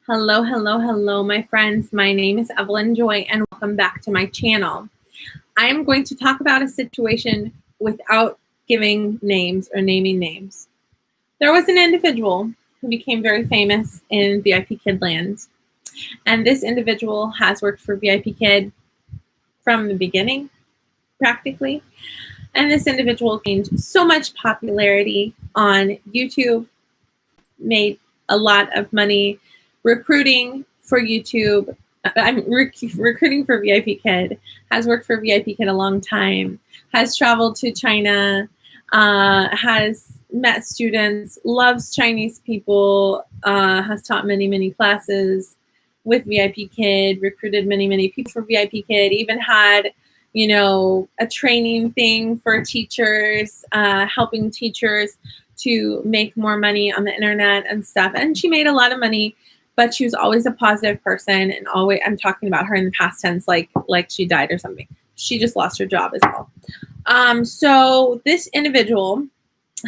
Hello, hello, hello, my friends. My name is Evelyn Joy, and welcome back to my channel. I am going to talk about a situation without giving names or naming names. There was an individual who became very famous in Vipkid land, and this individual has worked for Vipkid from the beginning, practically. And this individual gained so much popularity on YouTube, made a lot of money recruiting for YouTube. I'm recruiting for Vipkid, has worked for Vipkid a long time, has traveled to China, has met students, loves Chinese people, has taught many, many classes with Vipkid, recruited many, many people for Vipkid, even had, a training thing for teachers, helping teachers to make more money on the internet and stuff. And she made a lot of money, but she was always a positive person, and always, I'm talking about her in the past tense, like she died or something. She just lost her job as well. So this individual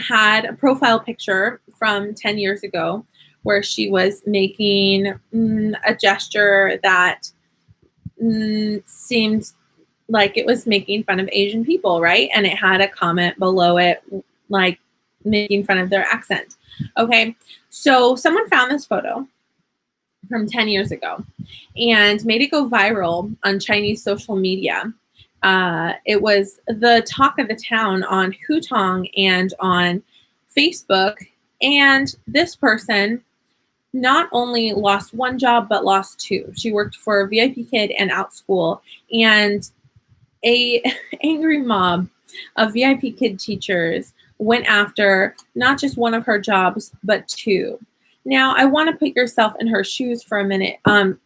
had a profile picture from 10 years ago where she was making a gesture that seemed like it was making fun of Asian people, right? And it had a comment below it, like making fun of their accent. Okay, so someone found this photo from 10 years ago and made it go viral on Chinese social media. It was the talk of the town on Hutong and on Facebook. And this person not only lost one job, but lost two. She worked for Vipkid and Outschool, and a angry mob of Vipkid teachers went after not just one of her jobs, but two. Now, I want to put yourself in her shoes for a minute. I'm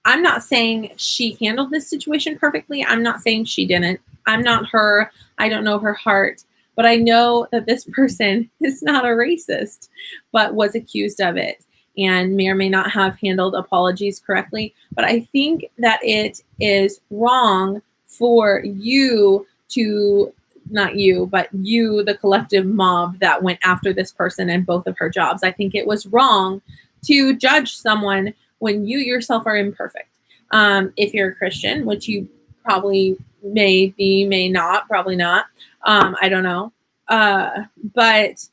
not saying she handled this situation perfectly. I'm not saying she didn't. I'm not her. I don't know her heart. But I know that this person is not a racist, but was accused of it and may or may not have handled apologies correctly. But I think that it is wrong for you to, not you, but you, the collective mob that went after this person and both of her jobs. I think it was wrong to judge someone when you yourself are imperfect. If you're a Christian, which you probably may be, may not, probably not. I don't know. But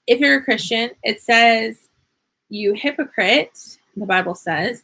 if you're a Christian, it says, you hypocrite, the Bible says,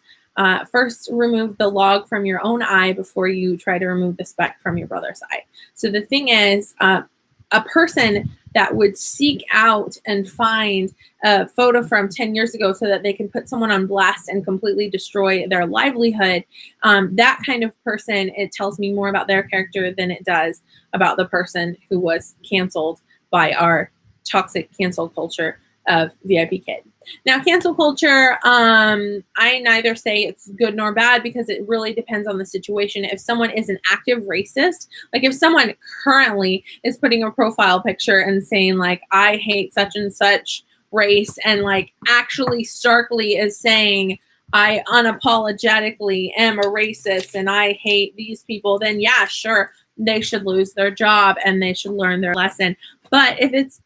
first remove the log from your own eye before you try to remove the speck from your brother's eye. So the thing is, a person that would seek out and find a photo from 10 years ago so that they can put someone on blast and completely destroy their livelihood, that kind of person, it tells me more about their character than it does about the person who was canceled by our toxic cancel culture of Vipkid. Now, cancel culture, I neither say it's good nor bad because it really depends on the situation. If someone is an active racist, like if someone currently is putting a profile picture and saying like, I hate such and such race, and like actually starkly is saying, I unapologetically am a racist and I hate these people, then yeah, sure, they should lose their job and they should learn their lesson. But if it's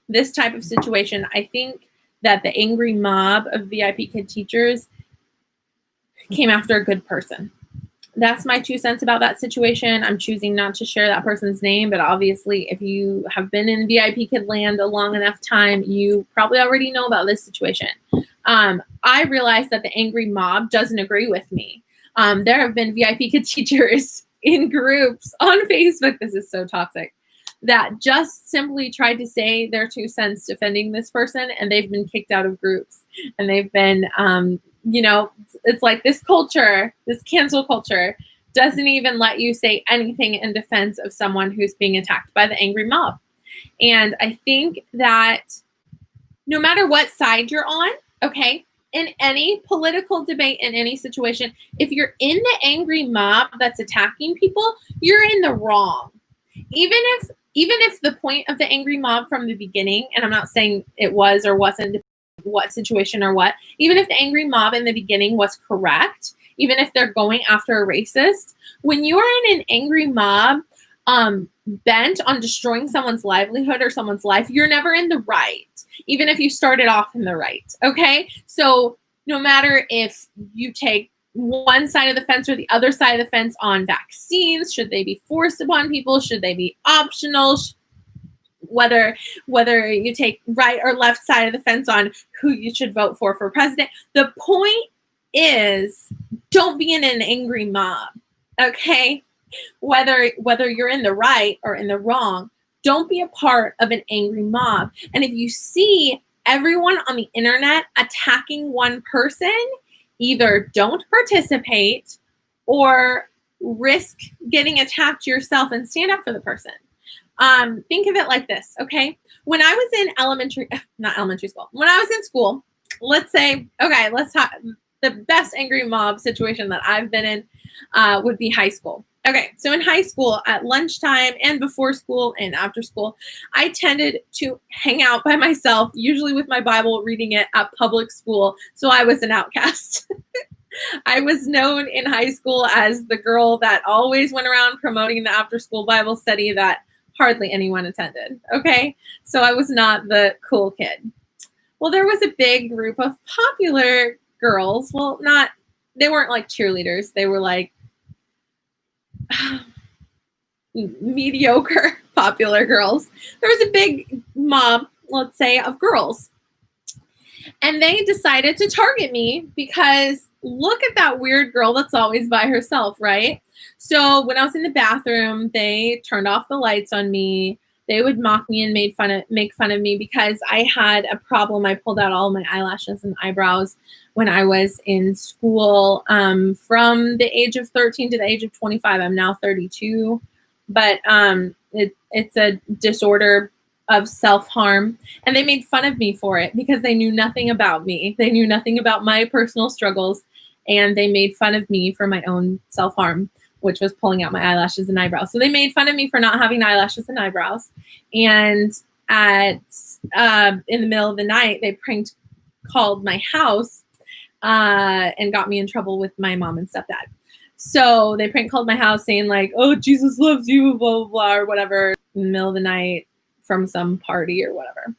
this type of situation, I think that the angry mob of Vipkid teachers came after a good person. That's my 2 cents about that situation. I'm choosing not to share that person's name, but obviously if you have been in Vipkid land a long enough time, you probably already know about this situation. I realize that the angry mob doesn't agree with me. There have been Vipkid teachers in groups on Facebook, this is so toxic, that just simply tried to say their 2 cents defending this person, and they've been kicked out of groups. And they've been, it's like this culture, this cancel culture, doesn't even let you say anything in defense of someone who's being attacked by the angry mob. And I think that no matter what side you're on, okay, in any political debate, in any situation, if you're in the angry mob that's attacking people, you're in the wrong. Even if the point of the angry mob from the beginning, and I'm not saying it was or wasn't, what situation or what, even if the angry mob in the beginning was correct, even if they're going after a racist, when you are in an angry mob, bent on destroying someone's livelihood or someone's life, you're never in the right, even if you started off in the right. Okay. So no matter if you take one side of the fence or the other side of the fence on vaccines, should they be forced upon people? Should they be optional? Whether you take right or left side of the fence on who you should vote for president. The point is, don't be in an angry mob, okay? Whether you're in the right or in the wrong, don't be a part of an angry mob. And if you see everyone on the internet attacking one person, either don't participate or risk getting attacked yourself and stand up for the person. Think of it like this, okay? When I was in not elementary school, when I was in school, let's say, okay, let's talk, the best angry mob situation that I've been in would be high school. Okay, so in high school, at lunchtime and before school and after school, I tended to hang out by myself, usually with my Bible, reading it at public school, so I was an outcast. I was known in high school as the girl that always went around promoting the after-school Bible study that hardly anyone attended, okay? So I was not the cool kid. Well, there was a big group of popular girls. Well, they weren't like cheerleaders. They were like mediocre popular girls. There was a big mob, let's say, of girls. And they decided to target me because look at that weird girl that's always by herself, right? So when I was in the bathroom, they turned off the lights on me. They would mock me and make fun of me because I had a problem. I pulled out all of my eyelashes and eyebrows when I was in school from the age of 13 to the age of 25. I'm now 32, but it's a disorder of self-harm, and they made fun of me for it because they knew nothing about me. They knew nothing about my personal struggles, and they made fun of me for my own self-harm, which was pulling out my eyelashes and eyebrows. So they made fun of me for not having eyelashes and eyebrows. And in the middle of the night, they prank called my house and got me in trouble with my mom and stepdad. So they prank called my house saying like, "Oh, Jesus loves you," blah, blah, blah, or whatever, in the middle of the night from some party or whatever.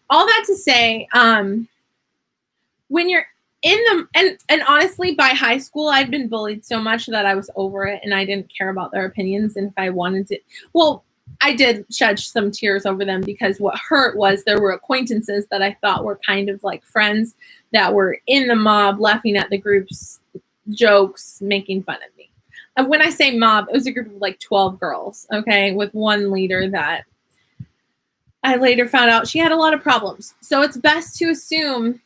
All that to say, when you're in the, and honestly, by high school, I'd been bullied so much that I was over it and I didn't care about their opinions. And if I wanted to, well, I did shed some tears over them because what hurt was there were acquaintances that I thought were kind of like friends that were in the mob, laughing at the group's jokes, making fun of me. And when I say mob, it was a group of like 12 girls, okay, with one leader that I later found out she had a lot of problems. So it's best to assume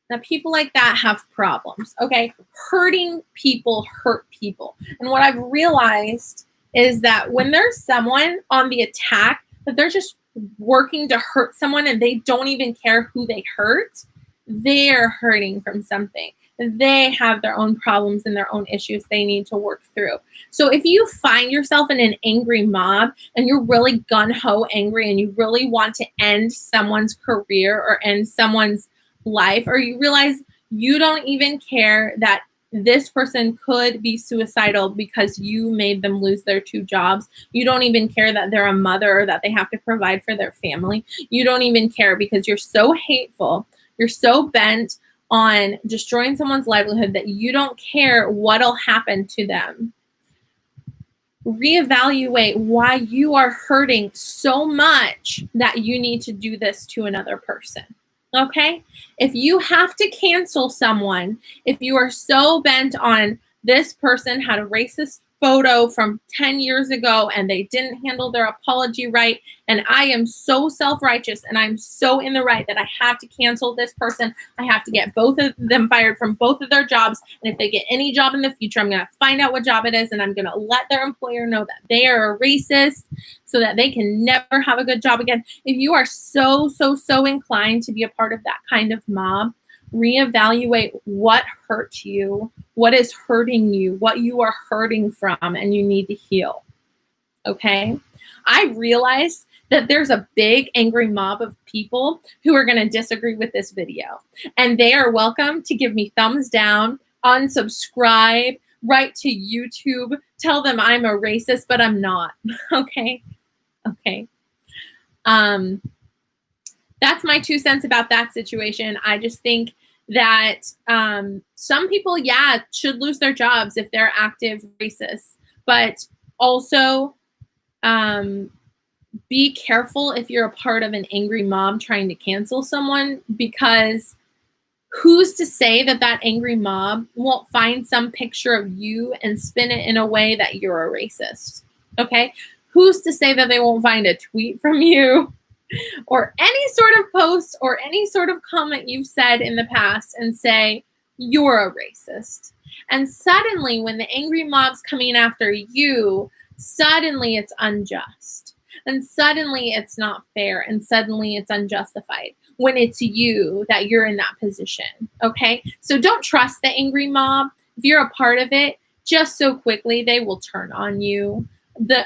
that people like that have problems, okay? Hurting people hurt people. And what I've realized is that when there's someone on the attack, that they're just working to hurt someone and they don't even care who they hurt, they're hurting from something. They have their own problems and their own issues they need to work through. So if you find yourself in an angry mob and you're really gung-ho angry and you really want to end someone's career or end someone's life, or you realize you don't even care that this person could be suicidal because you made them lose their 2 jobs. You don't even care that they're a mother or that they have to provide for their family. You don't even care because you're so hateful. You're so bent on destroying someone's livelihood that you don't care what'll happen to them. Reevaluate why you are hurting so much that you need to do this to another person. Okay? If you have to cancel someone, if you are so bent on this person had a racist photo from 10 years ago and they didn't handle their apology right, and I am so self-righteous and I'm so in the right that I have to cancel this person, I have to get both of them fired from both of their jobs, and if they get any job in the future, I'm going to find out what job it is and I'm going to let their employer know that they are a racist so that they can never have a good job again. If you are so inclined to be a part of that kind of mob, reevaluate what hurt you, what is hurting you, what you are hurting from, and you need to heal. Okay? I realize that there's a big angry mob of people who are going to disagree with this video, and they are welcome to give me thumbs down, unsubscribe, write to YouTube, tell them I'm a racist, but I'm not. Okay. Okay. That's my 2 cents about that situation. I just think that some people, yeah, should lose their jobs if they're active racists, but also be careful if you're a part of an angry mob trying to cancel someone, because who's to say that that angry mob won't find some picture of you and spin it in a way that you're a racist? Okay? Who's to say that they won't find a tweet from you or any sort of post or any sort of comment you've said in the past and say, you're a racist? And suddenly, when the angry mob's coming after you, suddenly it's unjust. And suddenly it's not fair. And suddenly it's unjustified when it's you that you're in that position. Okay? So don't trust the angry mob. If you're a part of it, just so quickly they will turn on you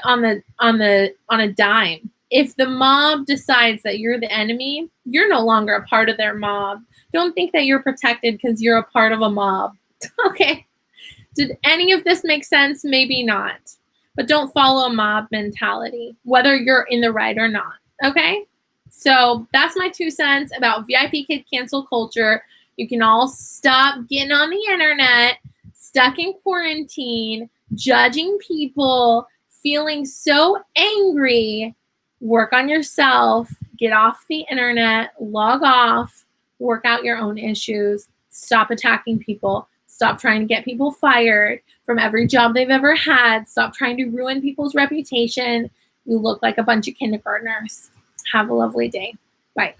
on a dime. If the mob decides that you're the enemy, you're no longer a part of their mob. Don't think that you're protected because you're a part of a mob. Okay? Did any of this make sense? Maybe not. But don't follow a mob mentality, whether you're in the right or not. Okay? So that's my 2 cents about VIP kid cancel culture. You can all stop getting on the internet, stuck in quarantine, judging people, feeling so angry. Work on yourself, get off the internet, log off, work out your own issues, stop attacking people, stop trying to get people fired from every job they've ever had, stop trying to ruin people's reputation. You look like a bunch of kindergartners. Have a lovely day. Bye.